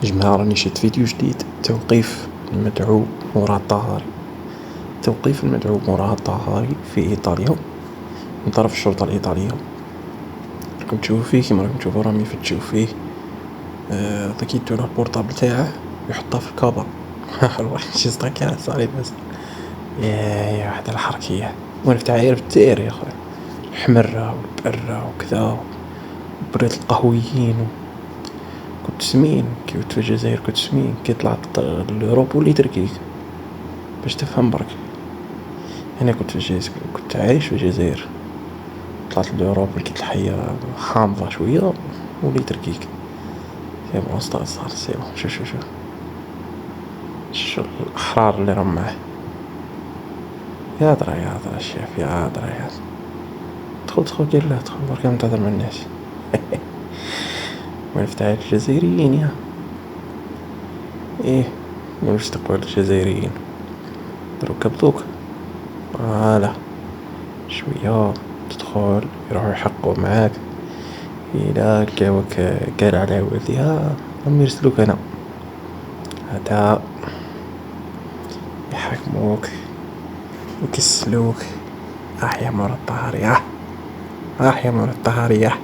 جماعة راني شفت فيديو جديد. توقيف المدعو مراد الطهاري. توقيف المدعو مراد الطهاري في إيطاليا من طرف الشرطة الإيطالية. راكم تشوفو فيه كيما راكم تشوفو راهم يفتشو فيه. ضاك يدوله البورطابل تاعه يحطه في الكابا. شي سطاكان صاري بس يا واحد الحركية. وانا فتح عاير بالداير يا خويا، الحمرة والبرة وكذا، برية القهويين كنت سمين كي كنت في الجزائر. كنت سمين كي طلعت لوروب وليت ركيك باش تفهم برك. انا كنت في الجزائر، كنت عايش في الجزائر، طلعت لوروب لقيت الحياة حامضة شوية وليت ركيك. سي بون صار سي بون. شو الأحرار اللي راهم معاه. يا درا الشيف يا درا. دخل قال له دخل برك نتهضر مع الناس. وين فتح الجزائريين يا ايه واش تقول الجزائريين دروك بدوك فوالا شوية تدخل يروحو يحققو معاك. إلا لقاوك قال على ولدها راهم يرسلوك هنا هدا يحاكموك يكسلوك. يا مرا الطهارية، يا مرا الطهارية.